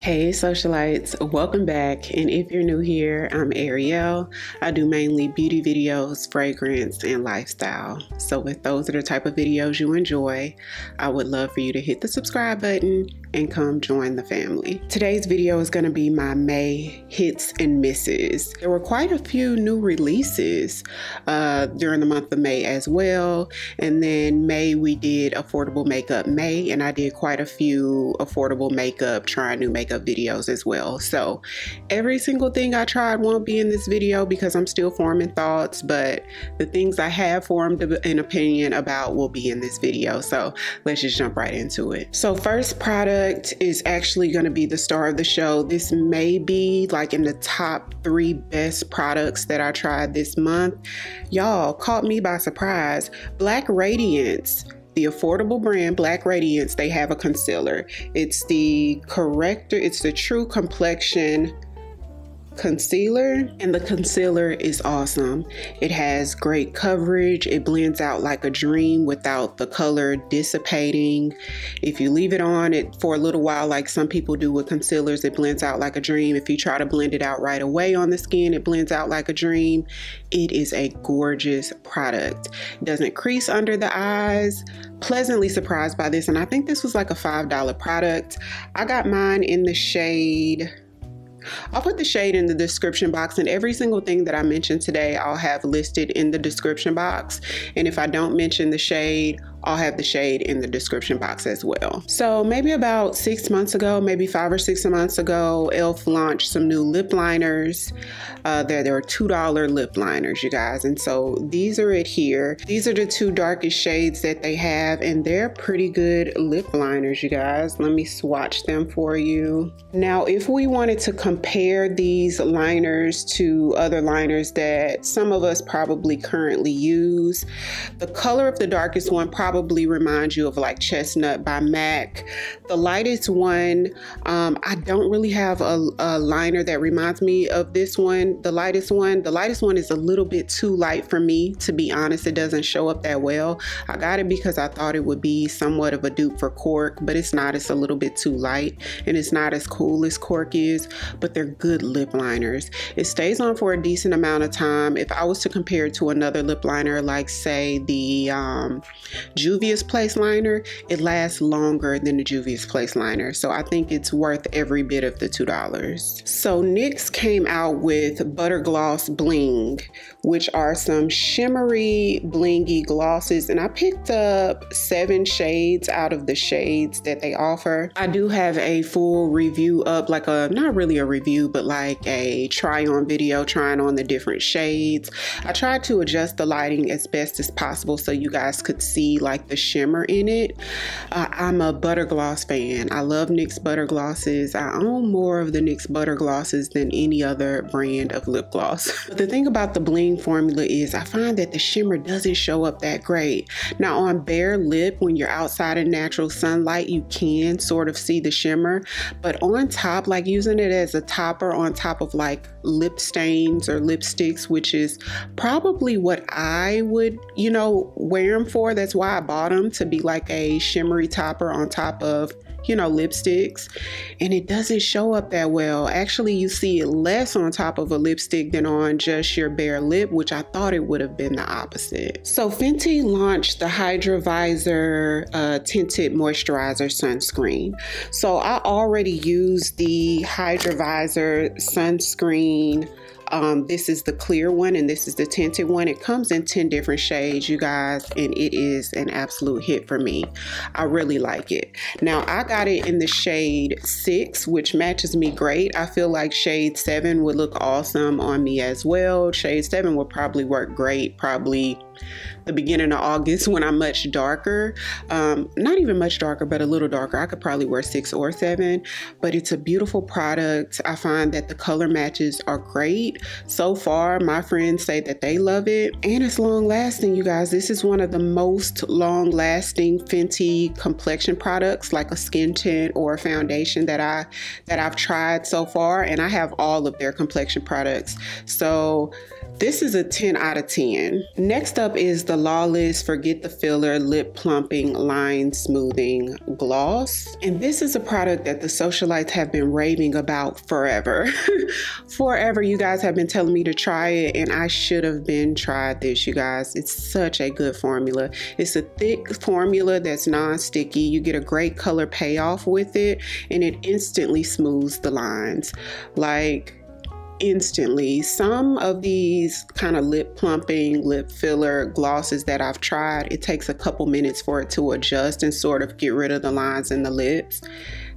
Hey socialites, welcome back. And if you're new here, I'm Ariel. I do mainly beauty videos, fragrance, and lifestyle. So if those are the type of videos you enjoy, I would love for you to hit the subscribe button and come join the family. Today's video is going to be my May hits and misses. There were quite a few new releases during the month of May as well. And then May we did Affordable Makeup May, and I did quite a few affordable makeup, trying new makeup videos as well. So every single thing I tried won't be in this video because I'm still forming thoughts, but the things I have formed an opinion about will be in this video. So let's just jump right into it. So first product is actually going to be the star of the show. This may be like in the top 3 best products that I tried this month. Y'all caught me by surprise. Black Radiance. The affordable brand Black Radiance, they have a concealer. It's the True Complexion concealer, and the concealer is awesome. It has great coverage. It blends out like a dream without the color dissipating. If you leave it on it for a little while, like some people do with concealers, it blends out like a dream. If you try to blend it out right away on the skin, it blends out like a dream. It is a gorgeous product. It doesn't crease under the eyes. Pleasantly surprised by this, and I think this was like a $5 product. I got mine in the shade, I'll put the shade in the description box, and every single thing that I mentioned today I'll have listed in the description box. And if I don't mention the shade, I'll have the shade in the description box as well. So maybe about 6 months ago, maybe 5 or 6 months ago, e.l.f. launched some new lip liners. There are $2 lip liners, you guys. And so these are it here. These are the 2 darkest shades that they have, and they're pretty good lip liners, you guys. Let me swatch them for you. Now, if we wanted to compare these liners to other liners that some of us probably currently use, the color of the darkest one probably reminds you of like Chestnut by MAC. The lightest one, I don't really have a liner that reminds me of this one. The lightest one is a little bit too light for me, to be honest. It doesn't show up that well. I got it because I thought it would be somewhat of a dupe for Cork, but it's not. It's a little bit too light, and it's not as cool as Cork is, but they're good lip liners. It stays on for a decent amount of time. If I was to compare it to another lip liner, like say the Juvia's Place liner, it lasts longer than the Juvia's Place liner. So I think it's worth every bit of the $2. So NYX came out with Butter Gloss Bling, which are some shimmery, blingy glosses. And I picked up 7 shades out of the shades that they offer. I do have a full review up, like not really a review, but like a try on video, trying on the different shades. I tried to adjust the lighting as best as possible so you guys could see like the shimmer in it. I'm a butter gloss fan. I love NYX butter glosses. I own more of the NYX butter glosses than any other brand of lip gloss. But the thing about the bling formula is I find that the shimmer doesn't show up that great. Now on bare lip, when you're outside in natural sunlight, you can sort of see the shimmer, but on top, like using it as a topper on top of like lip stains or lipsticks, which is probably what I would, wear them for. That's why I bought them, to be like a shimmery topper on top of, lipsticks. And it doesn't show up that well. Actually, you see it less on top of a lipstick than on just your bare lip, which I thought it would have been the opposite. So Fenty launched the Hydra Visor Tinted Moisturizer Sunscreen. So I already used the Hydra Visor sunscreen. This is the clear one, and this is the tinted one. It comes in 10 different shades, you guys, and it is an absolute hit for me. I really like it. Now, I got it in the shade 6, which matches me great. I feel like shade 7 would look awesome on me as well. Shade 7 would probably work great, probably the beginning of August when I'm much darker. Not even much darker, but a little darker. I could probably wear 6 or 7, but it's a beautiful product. I find that the color matches are great. So far, my friends say that they love it, and it's long lasting, you guys. This is one of the most long lasting Fenty complexion products, like a skin tint or a foundation that I've tried so far, and I have all of their complexion products. So this is a 10 out of 10. Next up up is the Lawless Forget the Filler Lip Plumping Line Smoothing Gloss. And this is a product that the socialites have been raving about forever. Forever, you guys have been telling me to try it, and I should have been tried this, you guys. It's such a good formula. It's a thick formula that's non-sticky. You get a great color payoff with it, and it instantly smooths the lines. Like, instantly. Some of these kind of lip plumping, lip filler glosses that I've tried, it takes a couple minutes for it to adjust and sort of get rid of the lines in the lips.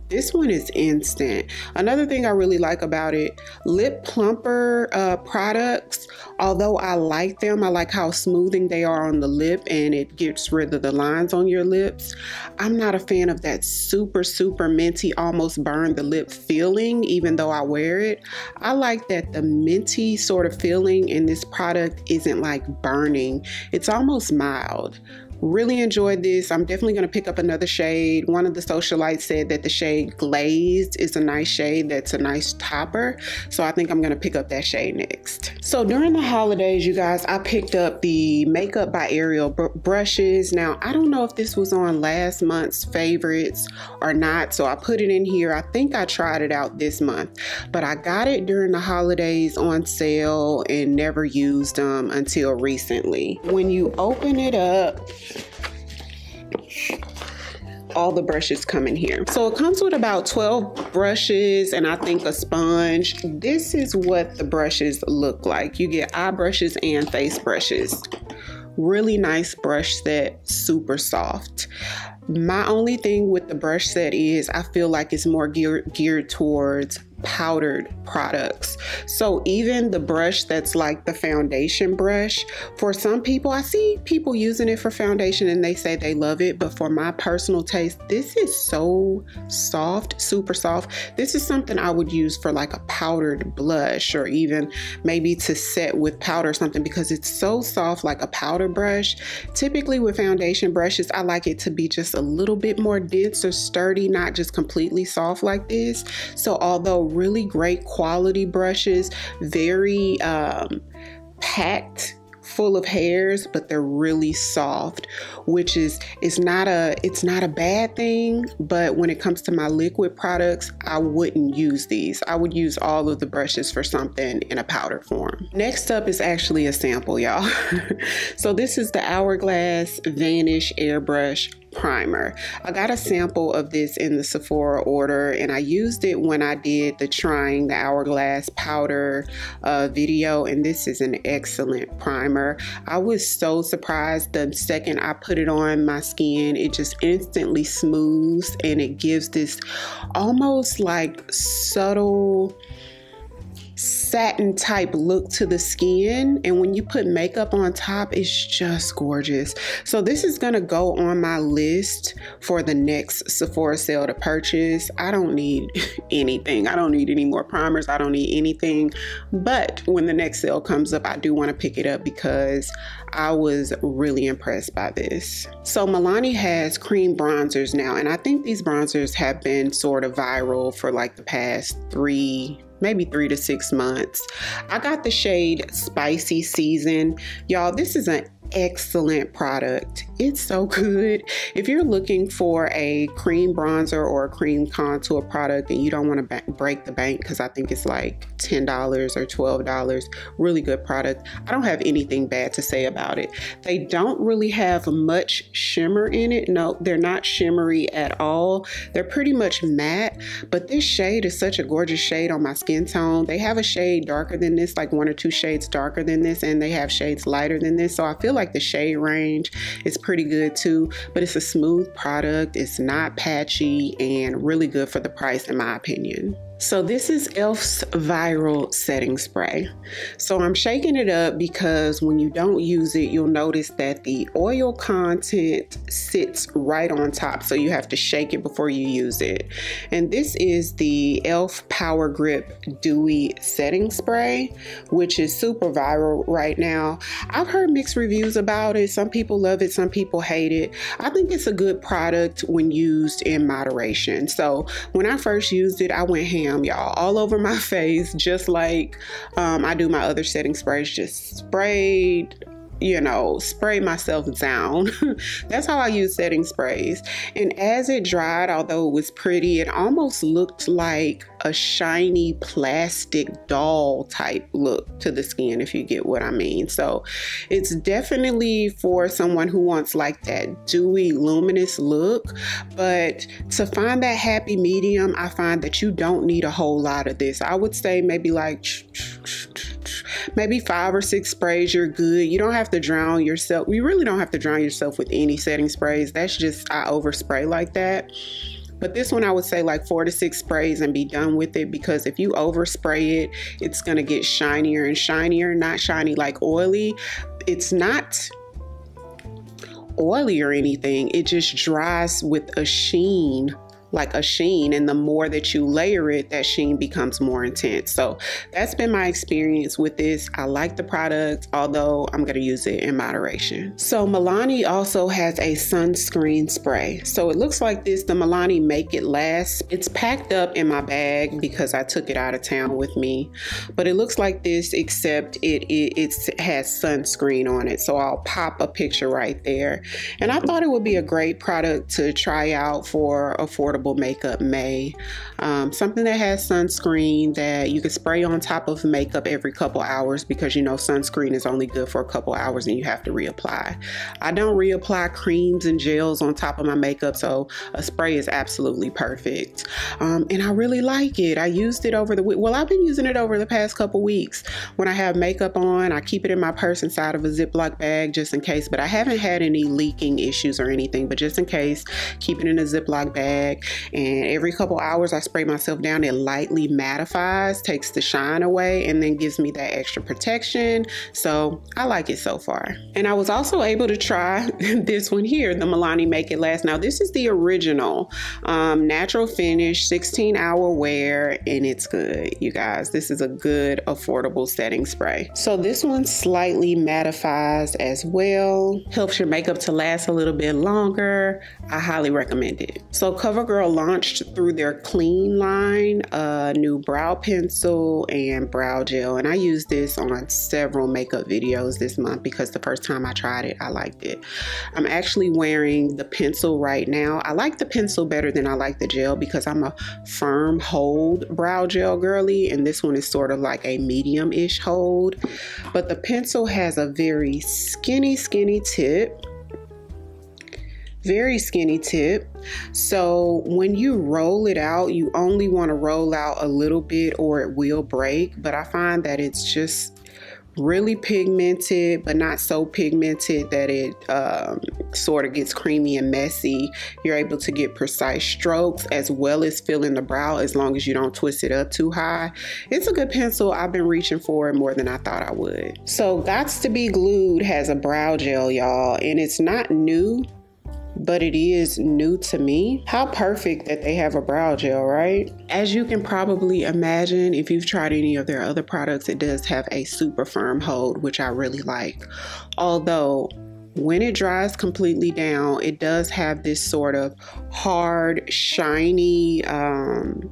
This one is instant. Another thing I really like about it, lip plumper products, although I like them, I like how smoothing they are on the lip and it gets rid of the lines on your lips. I'm not a fan of that super, super minty, almost burn the lip feeling, even though I wear it. I like that the minty sort of feeling in this product isn't like burning. It's almost mild. Really enjoyed this. I'm definitely going to pick up another shade. One of the socialites said that the shade Glazed is a nice shade that's a nice topper. So I think I'm going to pick up that shade next. So during the holidays, you guys, I picked up the Makeup by Ariel brushes. Now, I don't know if this was on last month's favorites or not, so I put it in here. I think I tried it out this month, but I got it during the holidays on sale and never used them until recently. When you open it up, all the brushes come in here. So it comes with about 12 brushes and I think a sponge. This is what the brushes look like. You get eye brushes and face brushes. Really nice brush set, super soft. My only thing with the brush set is I feel like it's more geared towards powdered products. So even the brush that's like the foundation brush, for some people, I see people using it for foundation and they say they love it, but for my personal taste, this is so soft, super soft. This is something I would use for like a powdered blush or even maybe to set with powder or something because it's so soft like a powder brush. Typically with foundation brushes, I like it to be just a little bit more dense or sturdy, not just completely soft like this. So although really great quality brushes, very packed, full of hairs, but they're really soft, which is it's not a bad thing. But when it comes to my liquid products, I wouldn't use these. I would use all of the brushes for something in a powder form. Next up is actually a sample, y'all. So this is the Hourglass Vanish Airbrush Primer. I got a sample of this in the Sephora order and I used it when I did the trying the Hourglass powder video, and this is an excellent primer. I was so surprised the second I put it on my skin, it just instantly smooths and it gives this almost like subtle satin type look to the skin, and when you put makeup on top, it's just gorgeous. So this is gonna go on my list for the next Sephora sale to purchase. I don't need anything. I don't need any more primers. I don't need anything, but when the next sale comes up, I do want to pick it up because I was really impressed by this. So Milani has cream bronzers now, and I think these bronzers have been sort of viral for like the past maybe 3 to 6 months. I got the shade Spicy Season. Y'all, this is an excellent product. It's so good. If you're looking for a cream bronzer or a cream contour product and you don't want to break the bank, because I think it's like $10 or $12, really good product. I don't have anything bad to say about it. They don't really have much shimmer in it. No, they're not shimmery at all. They're pretty much matte, but this shade is such a gorgeous shade on my skin tone. They have a shade darker than this, like 1 or 2 shades darker than this, and they have shades lighter than this. So I feel like the shade range is pretty good too, but it's a smooth product. It's not patchy and really good for the price in my opinion. So this is e.l.f.'s Viral Setting Spray. So I'm shaking it up because when you don't use it, you'll notice that the oil content sits right on top. So you have to shake it before you use it. And this is the e.l.f. Power Grip Dewy Setting Spray, which is super viral right now. I've heard mixed reviews about it. Some people love it, some people hate it. I think it's a good product when used in moderation. So when I first used it, I went ham, y'all, all over my face, just like I do my other setting sprays. Just sprayed you know, spray myself down. That's how I use setting sprays. And as it dried, although it was pretty, it almost looked like a shiny plastic doll type look to the skin, if you get what I mean. So it's definitely for someone who wants like that dewy, luminous look. But to find that happy medium, I find that you don't need a whole lot of this. I would say maybe like maybe 5 or 6 sprays, you're good. You don't have to drown yourself. You really don't have to drown yourself with any setting sprays. That's just, I overspray like that. But this one, I would say like 4 to 6 sprays and be done with it, because if you overspray it, it's going to get shinier and shinier. Not shiny like oily. It's not oily or anything. It just dries with a sheen, like a sheen, and the more that you layer it, that sheen becomes more intense. So that's been my experience with this. I like the product, although I'm going to use it in moderation. So Milani also has a sunscreen spray. So it looks like this, the Milani Make It Last. It's packed up in my bag because I took it out of town with me, but it looks like this, except it has sunscreen on it. So I'll pop a picture right there. And I thought it would be a great product to try out for affordable makeup May. Something that has sunscreen that you can spray on top of makeup every couple hours, because you know sunscreen is only good for a couple hours and you have to reapply. I don't reapply creams and gels on top of my makeup, so a spray is absolutely perfect. And I really like it. I used it over the week. Well, I've been using it over the past couple weeks. When I have makeup on, I keep it in my purse inside of a Ziploc bag just in case, but I haven't had any leaking issues or anything, but just in case, keep it in a Ziploc bag. And every couple hours I spray myself down. It lightly mattifies, takes the shine away, and then gives me that extra protection. So I like it so far. And I was also able to try this one here, the Milani Make It Last. Now this is the original natural finish 16-hour wear, and it's good, you guys. This is a good affordable setting spray. So this one slightly mattifies as well, helps your makeup to last a little bit longer. I highly recommend it. So CoverGirl launched through their Clean line a new brow pencil and brow gel, and I used this on several makeup videos this month because the first time I tried it, I liked it. I'm actually wearing the pencil right now. I like the pencil better than I like the gel because I'm a firm hold brow gel girly, and this one is sort of like a medium-ish hold. But the pencil has a very skinny tip. Very skinny tip. So when you roll it out, you only want to roll out a little bit or it will break. But I find that it's just really pigmented, but not so pigmented that it sort of gets creamy and messy. You're able to get precise strokes as well as fill in the brow as long as you don't twist it up too high. It's a good pencil. I've been reaching for it more than I thought I would. So Gots to Be Glued has a brow gel, y'all, and it's not new, but it is new to me. How perfect that they have a brow gel, right? As you can probably imagine, if you've tried any of their other products, it does have a super firm hold, which I really like. Although when it dries completely down, it does have this sort of hard, shiny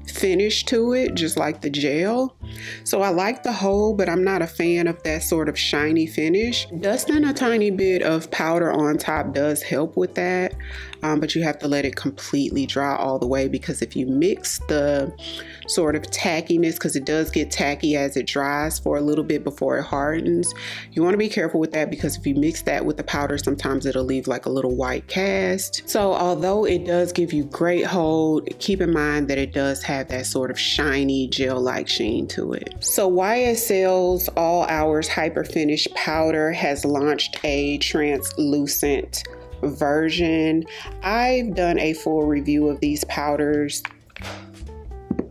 finish to it, just like the gel. So I like the hold, but I'm not a fan of that sort of shiny finish. Dusting a tiny bit of powder on top does help with that, but you have to let it completely dry all the way, because if you mix the sort of tackiness, because it does get tacky as it dries for a little bit before it hardens, you want to be careful with that, because if you mix that with the powder, sometimes it'll leave like a little white cast. So although it does give you great hold, keep in mind that it does have that sort of shiny gel-like sheen to it. So YSL's All Hours Hyper Finish Powder has launched a translucent version. I've done a full review of these powders,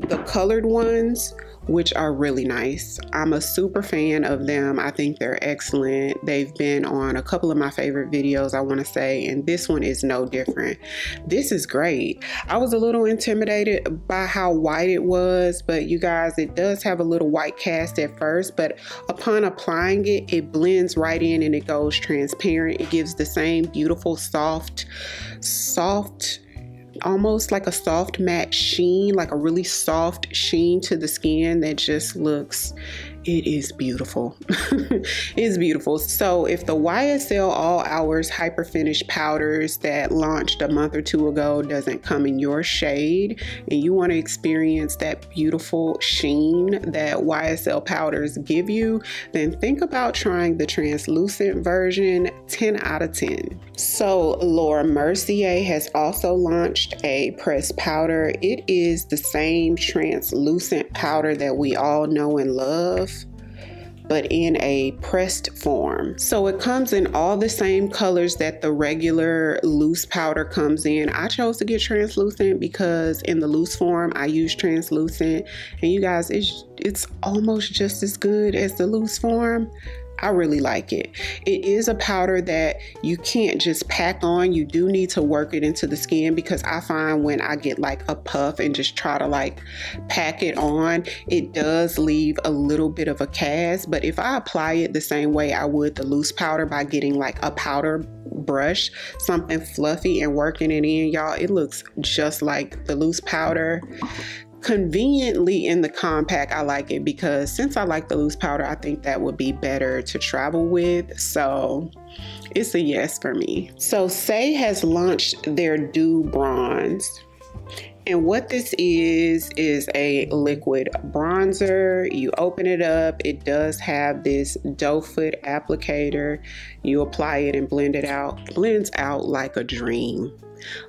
the colored ones, which are really nice. I'm a super fan of them. I think they're excellent. They've been on a couple of my favorite videos, I want to say, and this one is no different. This is great. I was a little intimidated by how white it was, but you guys, it does have a little white cast at first, but upon applying it, it blends right in and it goes transparent. It gives the same beautiful soft, almost like a soft matte sheen, like a really soft sheen to the skin that just looks It is beautiful. It's beautiful. So if the YSL All Hours Hyper Finish powders that launched a month or two ago doesn't come in your shade and you want to experience that beautiful sheen that YSL powders give you, then think about trying the translucent version. 10 out of 10. So Laura Mercier has also launched a pressed powder. It is the same translucent powder that we all know and love, but in a pressed form. So it comes in all the same colors that the regular loose powder comes in. I chose to get translucent because in the loose form, I use translucent. And you guys, it's almost just as good as the loose form. I really like it. It is a powder that you can't just pack on. You do need to work it into the skin, because I find when I get like a puff and just try to like pack it on, it does leave a little bit of a cast. But if I apply it the same way I would the loose powder by getting like a powder brush, something fluffy, and working it in, y'all, it looks just like the loose powder. Conveniently in the compact, I like it because since I like the loose powder, I think that would be better to travel with. So it's a yes for me. So Saie has launched their Dew Bronze. And what this is a liquid bronzer. You open it up. It does have this doe foot applicator. You apply it and blend it out. Blends out like a dream.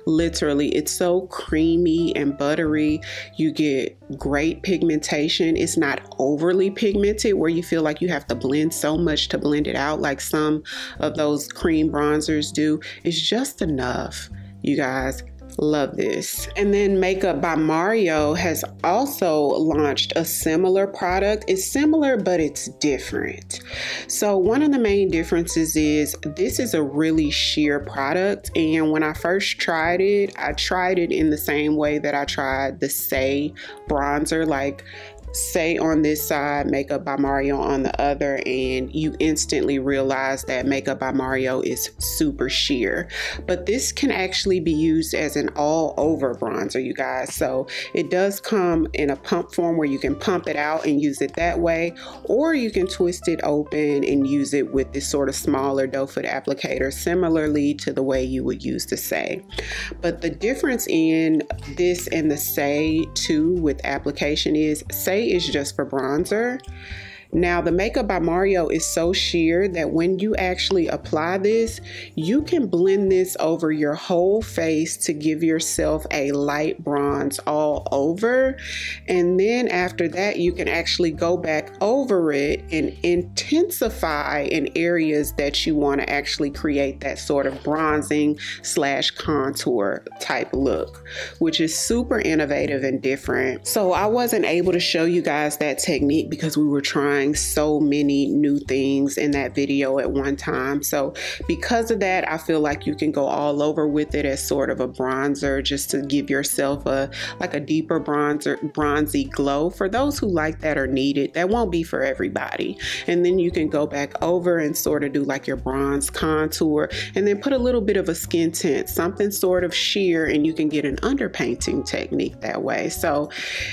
Literally, it's so creamy and buttery. You get great pigmentation. It's not overly pigmented where you feel like you have to blend so much to blend it out like some of those cream bronzers do. It's just enough, you guys. Love this. And then Makeup by Mario has also launched a similar product. It's similar, but it's different. So one of the main differences is this is a really sheer product. And when I first tried it, I tried it in the same way that I tried the Saie bronzer, like Saie on this side, Makeup by Mario on the other, and you instantly realize that Makeup by Mario is super sheer. But this can actually be used as an all-over bronzer, you guys. So it does come in a pump form where you can pump it out and use it that way, or you can twist it open and use it with this sort of smaller doe foot applicator, similarly to the way you would use the Saie. But the difference in this and the Saie 2 with application is Saie is just for bronzer. Now the Makeup by Mario is so sheer that when you actually apply this, you can blend this over your whole face to give yourself a light bronze all over. And then after that, you can actually go back over it and intensify in areas that you want to actually create that sort of bronzing / contour type look, which is super innovative and different. So I wasn't able to show you guys that technique because we were trying so many new things in that video at one time. So because of that, I feel like you can go all over with it as sort of a bronzer, just to give yourself a deeper bronzy glow. For those who like that or need it, that won't be for everybody. And then you can go back over and sort of do like your bronze contour, and then put a little bit of a skin tint, something sort of sheer, and you can get an underpainting technique that way. So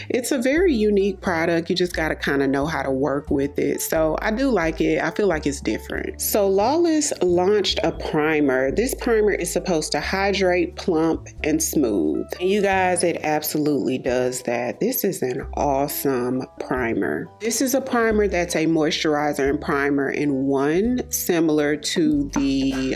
it's a very unique product. You just got to kind of know how to work with it. So I do like it. I feel like it's different. So Lawless launched a primer. This primer is supposed to hydrate, plump, and smooth. And you guys, it absolutely does that. This is an awesome primer. This is a primer that's a moisturizer and primer in one, similar to the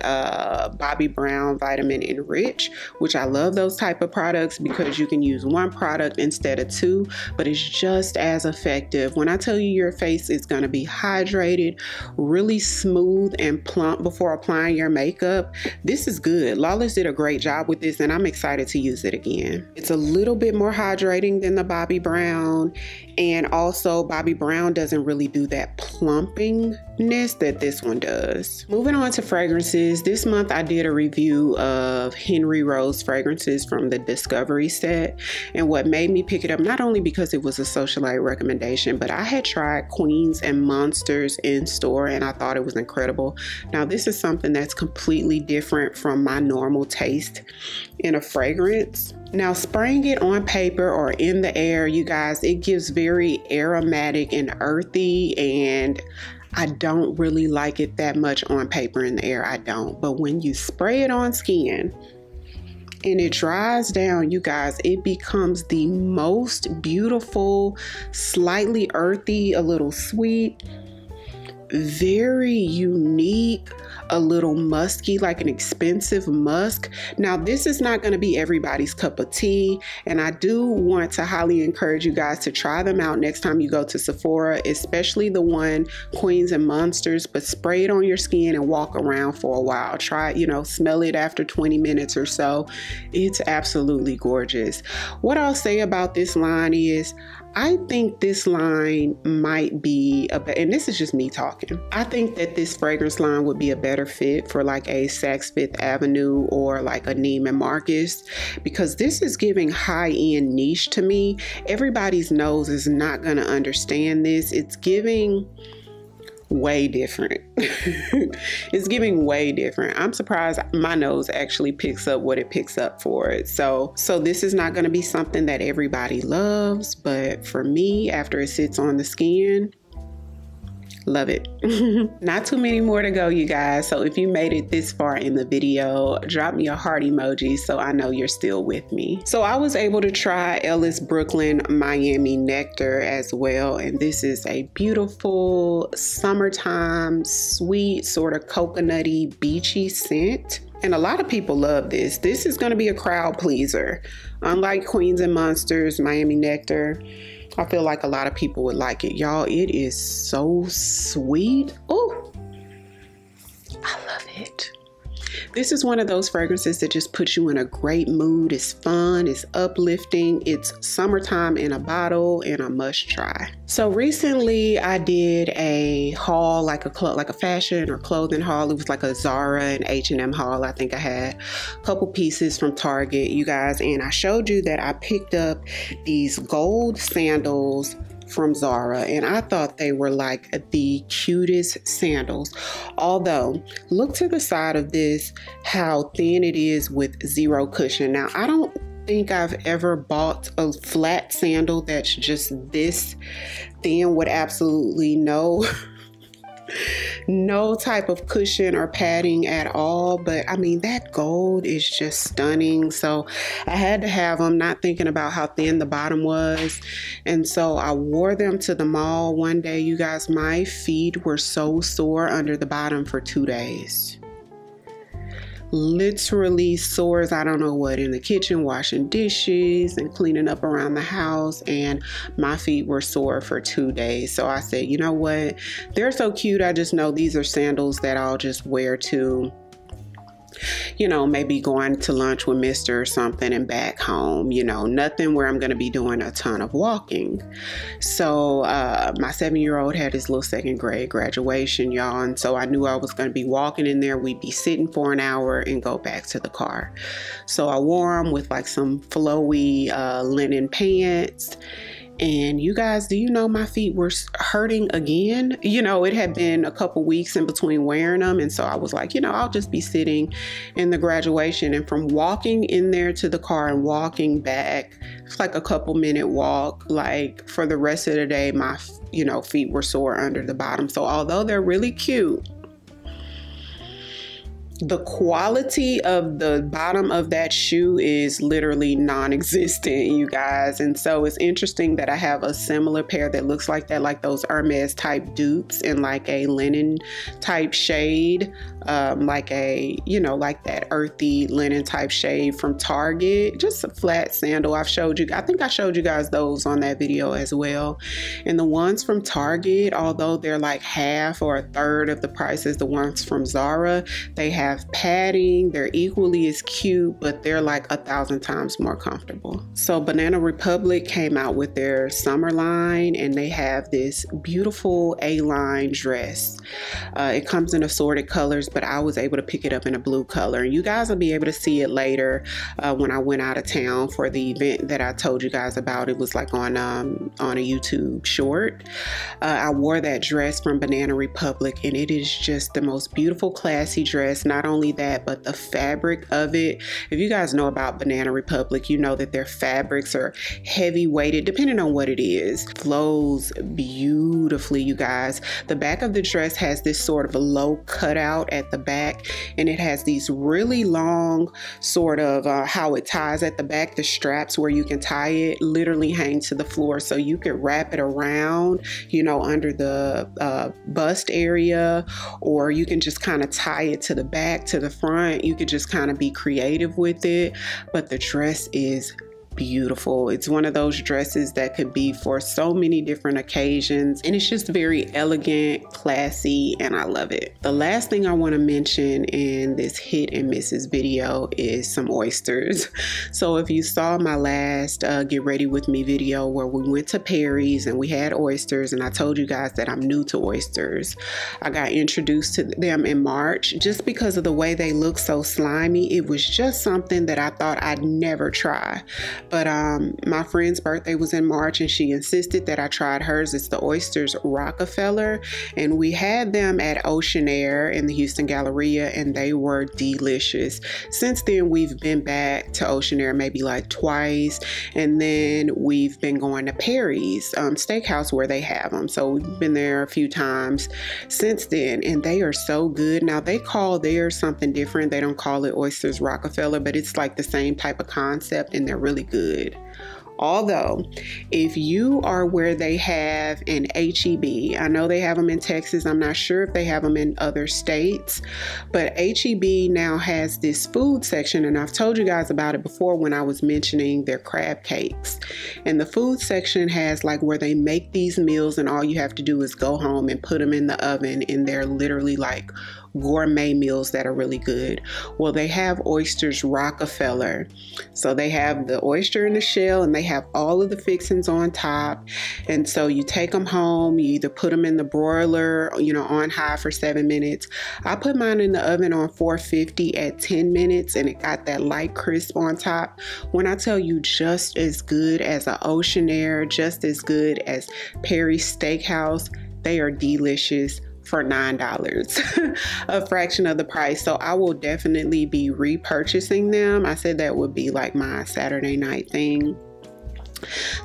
Bobbi Brown Vitamin Enrich, which I love those type of products because you can use one product instead of two, but it's just as effective. When I tell you your face is going to be hydrated, really smooth and plump before applying your makeup, this is good. Lawless did a great job with this, and I'm excited to use it again. It's a little bit more hydrating than the Bobbi Brown, and also Bobbi Brown doesn't really do that plumpingness that this one does. Moving on to fragrances, this month I did a review of Henry Rose fragrances from the Discovery set, and what made me pick it up, not only because it was a socialite recommendation, but I had tried Queens and Monsters in store and I thought it was incredible. Now this is something that's completely different from my normal taste in a fragrance. Now, spraying it on paper or in the air, you guys, it gives very aromatic and earthy, and I don't really like it that much on paper in the air. I don't. But when you spray it on skin and it dries down, you guys, it becomes the most beautiful, slightly earthy, a little sweet, very unique, a little musky, like an expensive musk. Now, this is not going to be everybody's cup of tea, and I do want to highly encourage you guys to try them out next time you go to Sephora, especially the one Queens and Monsters, but spray it on your skin and walk around for a while. Try it, smell it after 20 minutes or so. It's absolutely gorgeous. What I'll say about this line is, I think this line might be, and this is just me talking, I think that this fragrance line would be a better fit for like a Saks Fifth Avenue or like a Neiman Marcus, because this is giving high-end niche to me. Everybody's nose is not going to understand this. It's giving way different. It's giving way different. I'm surprised my nose actually picks up what it picks up for it. So this is not going to be something that everybody loves, but for me, after it sits on the skin, love it. Not too many more to go, you guys. So if you made it this far in the video, drop me a heart emoji so I know you're still with me. So I was able to try Ellis Brooklyn Miami Nectar as well. And this is a beautiful summertime, sweet, sort of coconutty, beachy scent. And a lot of people love this. This is going to be a crowd pleaser. Unlike Queens and Monsters, Miami Nectar, I feel like a lot of people would like it. Y'all, it is so sweet. Oh, I love it. This is one of those fragrances that just puts you in a great mood. It's fun, it's uplifting, it's summertime in a bottle, and a must try. So recently I did a haul, like a fashion or clothing haul. It was like a Zara and H&M haul. I think I had a couple pieces from Target, you guys, and I showed you that I picked up these gold sandals from Zara, and I thought they were like the cutest sandals. Although, look to the side of this, how thin it is with zero cushion. Now, I don't think I've ever bought a flat sandal that's just this thin with absolutely no type of cushion or padding at all. But I mean, that gold is just stunning. So I had to have them, not thinking about how thin the bottom was. And so I wore them to the mall one day, you guys. My feet were so sore under the bottom for 2 days. Literally sore as I don't know what, in the kitchen washing dishes and cleaning up around the house, and my feet were sore for 2 days. So I said, you know what, they're so cute. I just know these are sandals that I'll just wear to, maybe going to lunch with Mr. or something and back home, nothing where I'm going to be doing a ton of walking. So my 7-year-old had his little 2nd grade graduation, y'all. And so I knew I was going to be walking in there. We'd be sitting for an hour and go back to the car. So I wore them with like some flowy linen pants. And you guys, do you know my feet were hurting again? It had been a couple weeks in between wearing them. And so I was like, I'll just be sitting in the graduation. And from walking in there to the car and walking back, it's like a couple minute walk. Like for the rest of the day, my, feet were sore under the bottom. So although they're really cute, the quality of the bottom of that shoe is literally non-existent, you guys. And so it's interesting that I have a similar pair that looks like that, like those Hermes type dupes in like a linen type shade, like a, like that earthy linen type shade from Target. Just a flat sandal. I think I showed you guys those on that video as well. And the ones from Target, although they're like half or a third of the price as the ones from Zara, they have padding. They're equally as cute, but they're like 1,000 times more comfortable. So Banana Republic came out with their summer line, and they have this beautiful A-line dress. It comes in assorted colors, but I was able to pick it up in a blue color. And you guys will be able to see it later when I went out of town for the event that I told you guys about. It was like on a YouTube short. I wore that dress from Banana Republic, and it is just the most beautiful, classy dress. Not not only that, but the fabric of it. If you guys know about Banana Republic, you know that their fabrics are heavy weighted, depending on what it is. Flows beautifully, you guys. The back of the dress has this sort of a low cutout at the back, and it has these really long sort of how it ties at the back. The straps where you can tie it literally hang to the floor, so you could wrap it around, you know, under the bust area, or you can just kind of tie it to the back, to the front. You could just kind of be creative with it, but the dress is beautiful. It's one of those dresses that could be for so many different occasions, and it's just very elegant, classy, and I love it. The last thing I want to mention in this hit and misses video is some oysters. So if you saw my last Get Ready With Me video where we went to Perry's and we had oysters, and I told you guys that I'm new to oysters. I got introduced to them in March just because of the way they look so slimy. It was just something that I thought I'd never try. But my friend's birthday was in March, and she insisted that I tried hers. It's the Oysters Rockefeller, and we had them at Oceanaire in the Houston Galleria, and they were delicious. Since then, we've been back to Oceanaire maybe like twice, and then we've been going to Perry's Steakhouse where they have them. So we've been there a few times since then, and they are so good. Now, they call theirs something different. They don't call it Oysters Rockefeller, but it's like the same type of concept, and they're really good. Although, if you are where they have an H-E-B, I know they have them in Texas. I'm not sure if they have them in other states, but H-E-B now has this food section, and I've told you guys about it before when I was mentioning their crab cakes. And the food section has like where they make these meals, and all you have to do is go home and put them in the oven, and they're literally like gourmet meals that are really good. Well, they have Oysters Rockefeller. So they have the oyster in the shell, and they have all of the fixings on top. And so you take them home, you either put them in the broiler, you know, on high for 7 minutes. I put mine in the oven on 450 at 10 minutes, and it got that light crisp on top. When I tell you, just as good as an Oceanaire, just as good as Perry's Steakhouse, they are delicious for $9, a fraction of the price. So I will definitely be repurchasing them. I said that would be like my Saturday night thing.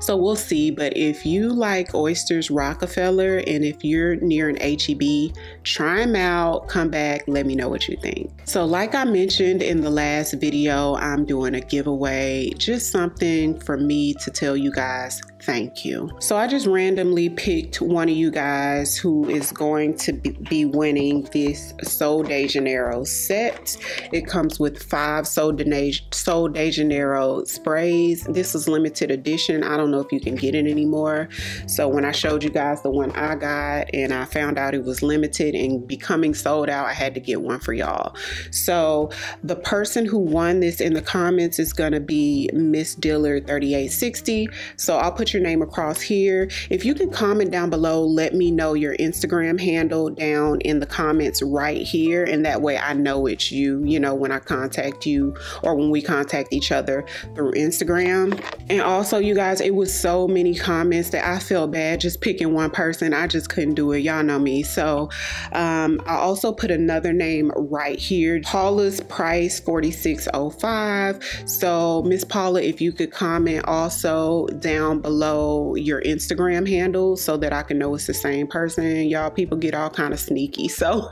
So we'll see. But if you like Oysters Rockefeller, and if you're near an H-E-B, try them out, come back, let me know what you think. So like I mentioned in the last video, I'm doing a giveaway, just something for me to tell you guys thank you. So I just randomly picked one of you guys who is going to be winning this Sol de Janeiro set. It comes with 5 Sol de Janeiro sprays. This is limited edition. I don't know if you can get it anymore. So when I showed you guys the one I got and I found out it was limited and becoming sold out, I had to get one for y'all. So the person who won this in the comments is going to be Miss Dillard 3860. So I'll put your name across here. If you can comment down below, let me know your Instagram handle down in the comments right here, and that way I know it's you, you know, when I contact you or when we contact each other through Instagram. And also, you guys, it was so many comments that I felt bad just picking one person. I just couldn't do it. Y'all know me. So I also put another name right here, Paula's Price 4605. So Miss Paula, if you could comment also down below your Instagram handle so that I can know it's the same person. Y'all, people get all kind of sneaky. So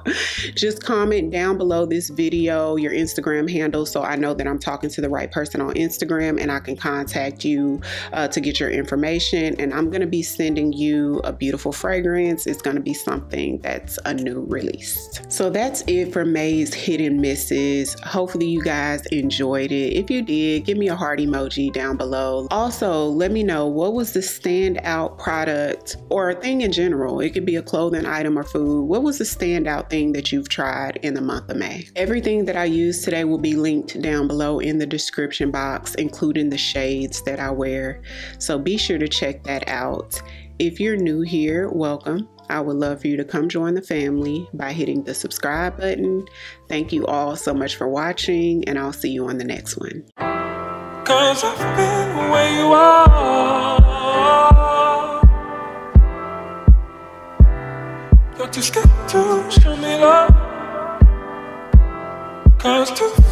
just comment down below this video your Instagram handle so I know that I'm talking to the right person on Instagram, and I can contact you to get your information. And I'm going to be sending you a beautiful fragrance. It's going to be something that's a new release. So that's it for May's hit and misses. Hopefully you guys enjoyed it. If you did, give me a heart emoji down below. Also, let me know what was the standout product or a thing in general. It could be a clothing item or food. What was the standout thing that you've tried in the month of May? Everything that I used today will be linked down below in the description box, including the shades that I wear. So be sure to check that out. If you're new here, welcome. I would love for you to come join the family by hitting the subscribe button. Thank you all so much for watching, and I'll see you on the next one. 'Cause I've been where you are. You're too scared to show me love. just to